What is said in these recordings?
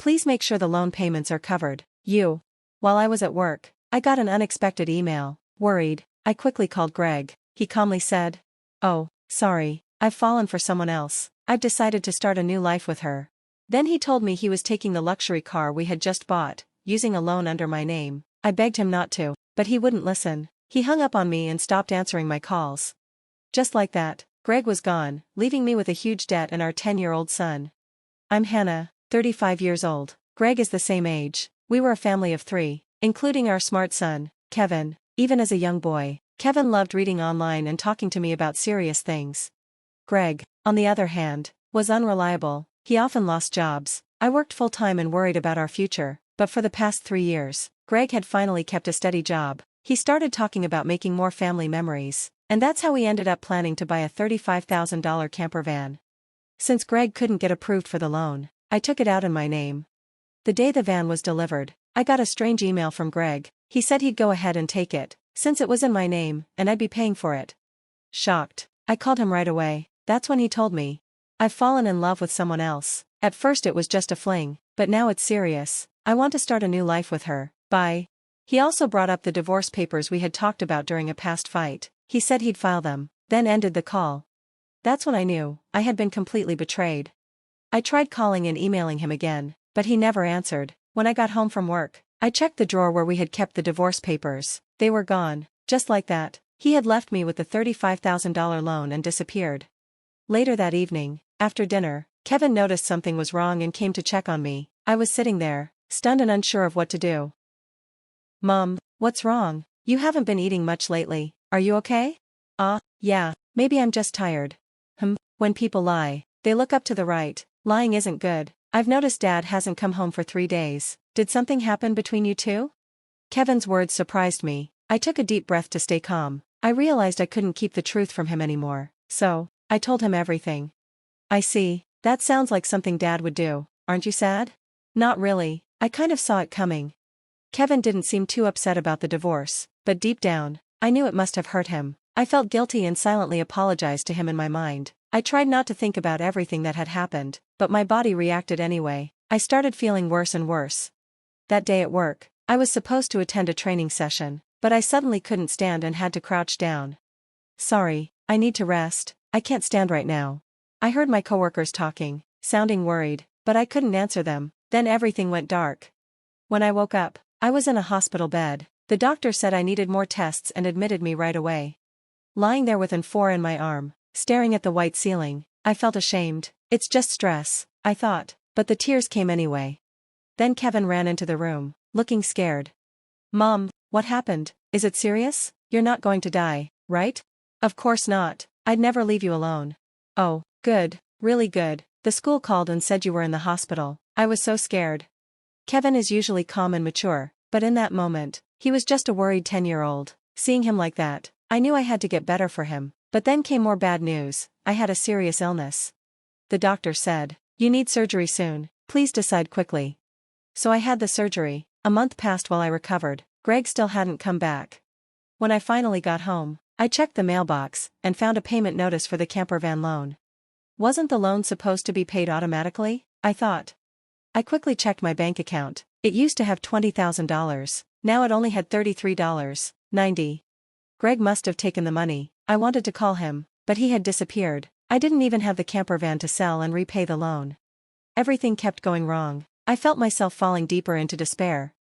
Please make sure the loan payments are covered. You. While I was at work, I got an unexpected email. Worried, I quickly called Greg. He calmly said, "Oh, sorry, I've fallen for someone else. I've decided to start a new life with her." Then he told me he was taking the luxury car we had just bought, using a loan under my name. I begged him not to, but he wouldn't listen. He hung up on me and stopped answering my calls. Just like that, Greg was gone, leaving me with a huge debt and our 10-year-old son. I'm Hannah, 35 years old. Greg is the same age. We were a family of 3, including our smart son, Kevin. Even as a young boy, Kevin loved reading online and talking to me about serious things. Greg, on the other hand, was unreliable. He often lost jobs. I worked full-time and worried about our future, but for the past 3 years, Greg had finally kept a steady job. He started talking about making more family memories, and that's how we ended up planning to buy a $35,000 camper van. Since Greg couldn't get approved for the loan, I took it out in my name. The day the van was delivered, I got a strange email from Greg. He said he'd go ahead and take it, since it was in my name, and I'd be paying for it. Shocked, I called him right away. That's when he told me, "I've fallen in love with someone else. At first it was just a fling, but now it's serious. I want to start a new life with her. Bye." He also brought up the divorce papers we had talked about during a past fight. He said he'd file them, then ended the call. That's when I knew I had been completely betrayed. I tried calling and emailing him again, but he never answered. When I got home from work, I checked the drawer where we had kept the divorce papers. They were gone. Just like that, he had left me with the $35,000 loan and disappeared. Later that evening, after dinner, Kevin noticed something was wrong and came to check on me. I was sitting there, stunned and unsure of what to do. "Mom, what's wrong? You haven't been eating much lately. Are you okay?" Yeah, maybe I'm just tired." When people lie, they look up to the right. Lying isn't good. I've noticed Dad hasn't come home for 3 days. Did something happen between you two? Kevin's words surprised me. I took a deep breath to stay calm. I realized I couldn't keep the truth from him anymore, so I told him everything. "I see, that sounds like something Dad would do. Aren't you sad?" "Not really, I kind of saw it coming." Kevin didn't seem too upset about the divorce, but deep down, I knew it must have hurt him. I felt guilty and silently apologized to him in my mind. I tried not to think about everything that had happened, but my body reacted anyway. I started feeling worse and worse. That day at work, I was supposed to attend a training session, but I suddenly couldn't stand and had to crouch down. "Sorry, I need to rest, I can't stand right now." I heard my coworkers talking, sounding worried, but I couldn't answer them. Then everything went dark. When I woke up, I was in a hospital bed. The doctor said I needed more tests and admitted me right away. Lying there with an 4 in my arm, staring at the white ceiling, I felt ashamed. It's just stress, I thought, but the tears came anyway. Then Kevin ran into the room, looking scared. "Mom, what happened? Is it serious? You're not going to die, right?" "Of course not. I'd never leave you alone." "Oh, good, really good. The school called and said you were in the hospital. I was so scared." Kevin is usually calm and mature, but in that moment, he was just a worried 10-year-old. Seeing him like that, I knew I had to get better for him. But then came more bad news. I had a serious illness. The doctor said, "You need surgery soon, please decide quickly." So I had the surgery. A month passed while I recovered. Greg still hadn't come back. When I finally got home, I checked the mailbox and found a payment notice for the camper van loan. Wasn't the loan supposed to be paid automatically? I thought. I quickly checked my bank account. It used to have $20,000. Now it only had $33.90. Greg must have taken the money. I wanted to call him, but he had disappeared. I didn't even have the camper van to sell and repay the loan. Everything kept going wrong. I felt myself falling deeper into despair.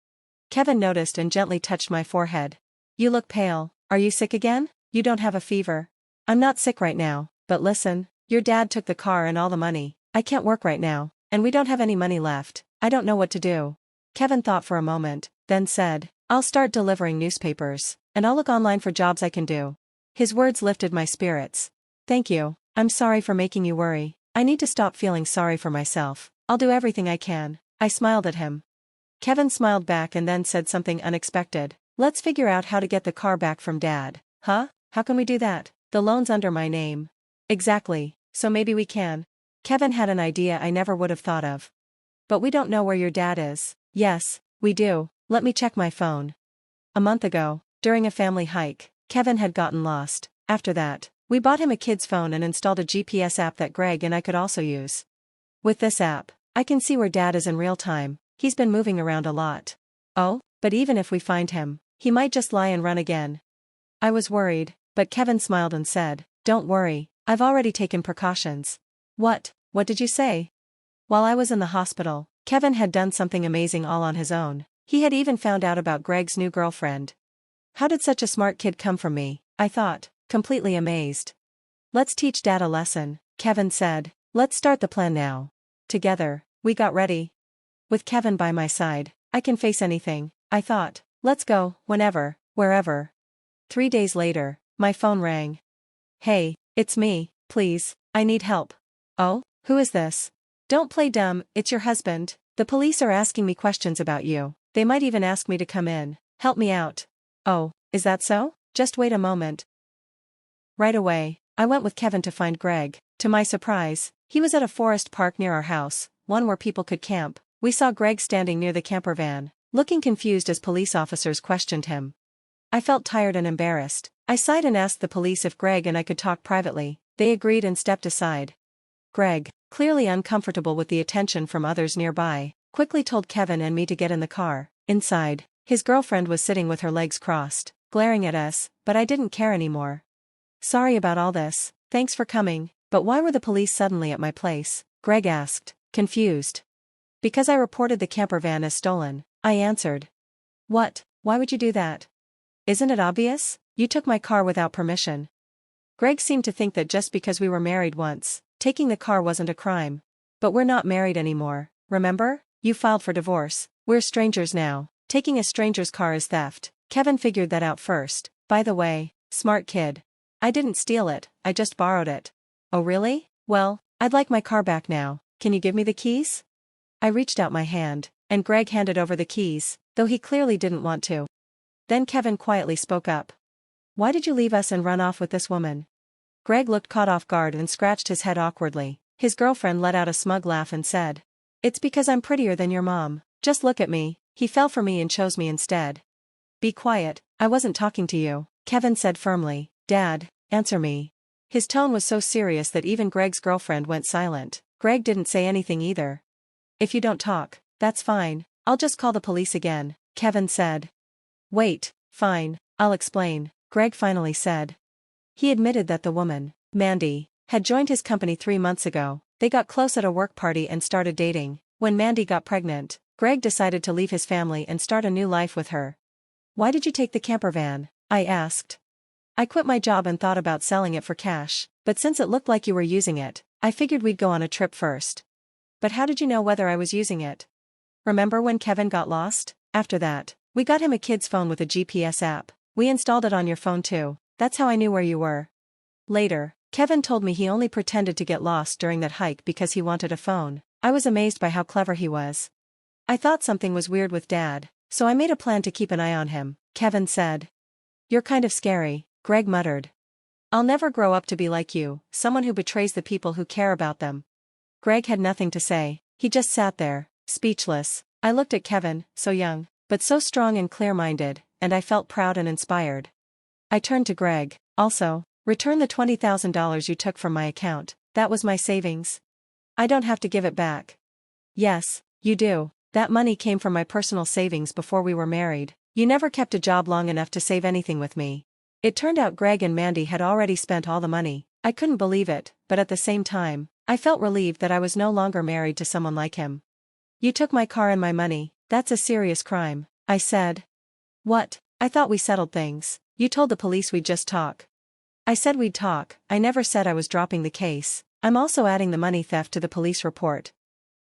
Kevin noticed and gently touched my forehead. "You look pale. Are you sick again? You don't have a fever." "I'm not sick right now, but listen, your dad took the car and all the money. I can't work right now, and we don't have any money left. I don't know what to do." Kevin thought for a moment, then said, "I'll start delivering newspapers, and I'll look online for jobs I can do." His words lifted my spirits. "Thank you. I'm sorry for making you worry. I need to stop feeling sorry for myself. I'll do everything I can." I smiled at him. Kevin smiled back and then said something unexpected. "Let's figure out how to get the car back from Dad." "Huh? How can we do that? The loan's under my name." "Exactly, so maybe we can." Kevin had an idea I never would have thought of. "But we don't know where your dad is." "Yes, we do. Let me check my phone." A month ago, during a family hike, Kevin had gotten lost. After that, we bought him a kid's phone and installed a GPS app that Greg and I could also use. With this app, I can see where Dad is in real time. He's been moving around a lot. Oh, but even if we find him, he might just lie and run again. I was worried, but Kevin smiled and said, "Don't worry, I've already taken precautions." What did you say? While I was in the hospital, Kevin had done something amazing all on his own. He had even found out about Greg's new girlfriend. How did such a smart kid come from me? I thought, completely amazed. "Let's teach Dad a lesson," Kevin said. "Let's start the plan now." Together, we got ready. With Kevin by my side, I can face anything, I thought. Let's go, whenever, wherever. 3 days later, my phone rang. "Hey, it's me, please, I need help." "Oh, who is this?" "Don't play dumb, it's your husband. The police are asking me questions about you. They might even ask me to come in. Help me out." "Oh, is that so? Just wait a moment." Right away, I went with Kevin to find Greg. To my surprise, he was at a forest park near our house, one where people could camp. We saw Greg standing near the camper van, looking confused as police officers questioned him. I felt tired and embarrassed. I sighed and asked the police if Greg and I could talk privately. They agreed and stepped aside. Greg, clearly uncomfortable with the attention from others nearby, quickly told Kevin and me to get in the car. Inside, his girlfriend was sitting with her legs crossed, glaring at us, but I didn't care anymore. "Sorry about all this, thanks for coming, but why were the police suddenly at my place?" Greg asked, confused. "Because I reported the camper van as stolen," I answered. "What? Why would you do that? Isn't it obvious? You took my car without permission." Greg seemed to think that just because we were married once, taking the car wasn't a crime. "But we're not married anymore, remember? You filed for divorce. We're strangers now. Taking a stranger's car is theft." Kevin figured that out first. "By the way, smart kid. I didn't steal it, I just borrowed it." "Oh really? Well, I'd like my car back now. Can you give me the keys?" I reached out my hand, and Greg handed over the keys, though he clearly didn't want to. Then Kevin quietly spoke up. "Why did you leave us and run off with this woman?" Greg looked caught off guard and scratched his head awkwardly. His girlfriend let out a smug laugh and said, "It's because I'm prettier than your mom. Just look at me." He fell for me and chose me instead. "Be quiet, I wasn't talking to you," Kevin said firmly. "Dad, answer me." His tone was so serious that even Greg's girlfriend went silent. Greg didn't say anything either. "If you don't talk, that's fine, I'll just call the police again," Kevin said. "Wait, fine, I'll explain," Greg finally said. He admitted that the woman, Mandy, had joined his company 3 months ago. They got close at a work party and started dating. When Mandy got pregnant, Greg decided to leave his family and start a new life with her. "Why did you take the camper van?" I asked. "I quit my job and thought about selling it for cash, but since it looked like you were using it, I figured we'd go on a trip first." "But how did you know whether I was using it?" "Remember when Kevin got lost? After that, we got him a kid's phone with a GPS app. We installed it on your phone too. That's how I knew where you were." Later, Kevin told me he only pretended to get lost during that hike because he wanted a phone. I was amazed by how clever he was. "I thought something was weird with Dad, so I made a plan to keep an eye on him," Kevin said. "You're kind of scary," Greg muttered. "I'll never grow up to be like you, someone who betrays the people who care about them." Greg had nothing to say. He just sat there, speechless. I looked at Kevin, so young, but so strong and clear-minded, and I felt proud and inspired. I turned to Greg. "Also, return the $20,000 you took from my account. That was my savings. I don't have to give it back." "Yes, you do. That money came from my personal savings before we were married. You never kept a job long enough to save anything with me." It turned out Greg and Mandy had already spent all the money. I couldn't believe it, but at the same time, I felt relieved that I was no longer married to someone like him. "You took my car and my money, that's a serious crime," I said. "What? I thought we settled things. You told the police we'd just talk." "I said we'd talk, I never said I was dropping the case. I'm also adding the money theft to the police report."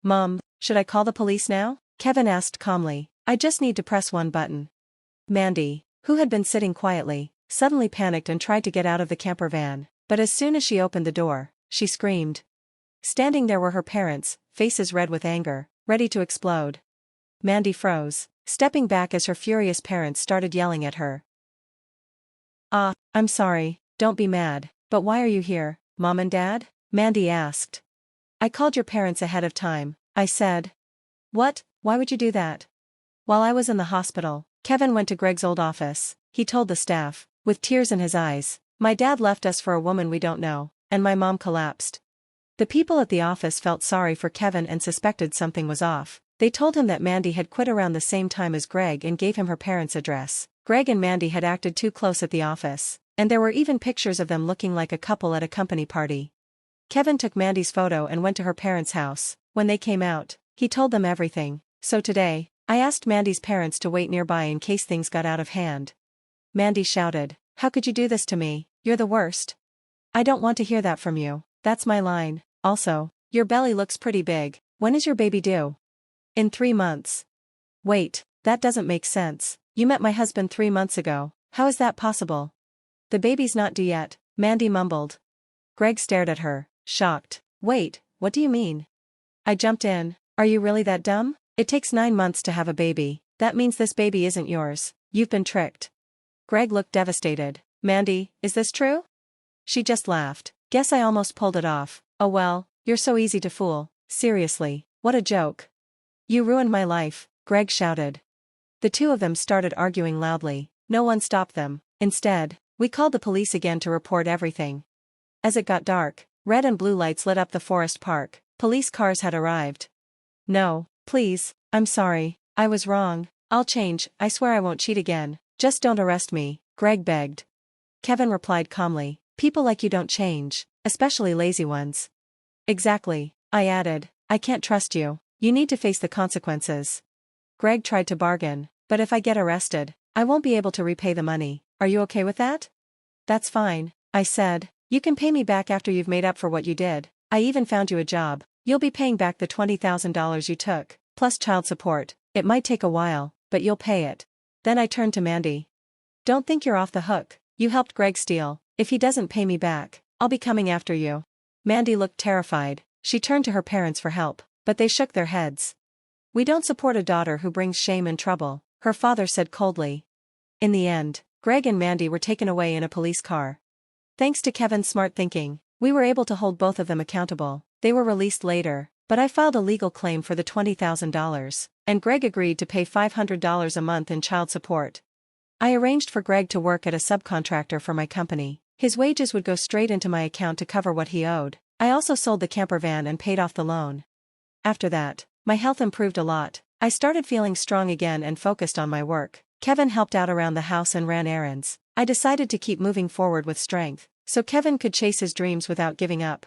"Mom, should I call the police now?" Kevin asked calmly. "I just need to press one button." Mandy, who had been sitting quietly, suddenly panicked and tried to get out of the camper van, but as soon as she opened the door, she screamed. Standing there were her parents, faces red with anger, ready to explode. Mandy froze, stepping back as her furious parents started yelling at her. I'm sorry, don't be mad, but why are you here, Mom and Dad?" Mandy asked. "I called your parents ahead of time," I said. "What? Why would you do that?" "While I was in the hospital, Kevin went to Greg's old office. He told the staff, with tears in his eyes, 'My dad left us for a woman we don't know,' and my mom collapsed. The people at the office felt sorry for Kevin and suspected something was off. They told him that Mandy had quit around the same time as Greg and gave him her parents' address. Greg and Mandy had acted too close at the office, and there were even pictures of them looking like a couple at a company party. Kevin took Mandy's photo and went to her parents' house. When they came out, he told them everything. So today, I asked Mandy's parents to wait nearby in case things got out of hand. Mandy shouted, "How could you do this to me? You're the worst. I don't want to hear that from you." That's my line. Also, your belly looks pretty big. When is your baby due? In 3 months. Wait, that doesn't make sense. You met my husband 3 months ago. How is that possible? The baby's not due yet, Mandy mumbled. Greg stared at her, shocked. Wait, what do you mean? I jumped in. Are you really that dumb? It takes 9 months to have a baby. That means this baby isn't yours. You've been tricked. Greg looked devastated. Mandy, is this true? She just laughed. Guess I almost pulled it off. Oh well, you're so easy to fool. Seriously, what a joke. You ruined my life, Greg shouted. The two of them started arguing loudly. No one stopped them. Instead, we called the police again to report everything. As it got dark, red and blue lights lit up the forest park. Police cars had arrived. No, please, I'm sorry, I was wrong. I'll change, I swear I won't cheat again. Just don't arrest me, Greg begged. Kevin replied calmly, people like you don't change, especially lazy ones. Exactly, I added, I can't trust you. You need to face the consequences. Greg tried to bargain, but if I get arrested, I won't be able to repay the money. Are you okay with that? That's fine, I said. You can pay me back after you've made up for what you did. I even found you a job. You'll be paying back the $20,000 you took, plus child support. It might take a while, but you'll pay it. Then I turned to Mandy. Don't think you're off the hook. You helped Greg steal. If he doesn't pay me back, I'll be coming after you. Mandy looked terrified. She turned to her parents for help, but they shook their heads. We don't support a daughter who brings shame and trouble, her father said coldly. In the end, Greg and Mandy were taken away in a police car. Thanks to Kevin's smart thinking, we were able to hold both of them accountable. They were released later, but I filed a legal claim for the $20,000, and Greg agreed to pay $500 a month in child support. I arranged for Greg to work at a subcontractor for my company. His wages would go straight into my account to cover what he owed. I also sold the camper van and paid off the loan. After that, my health improved a lot. I started feeling strong again and focused on my work. Kevin helped out around the house and ran errands. I decided to keep moving forward with strength, so Kevin could chase his dreams without giving up.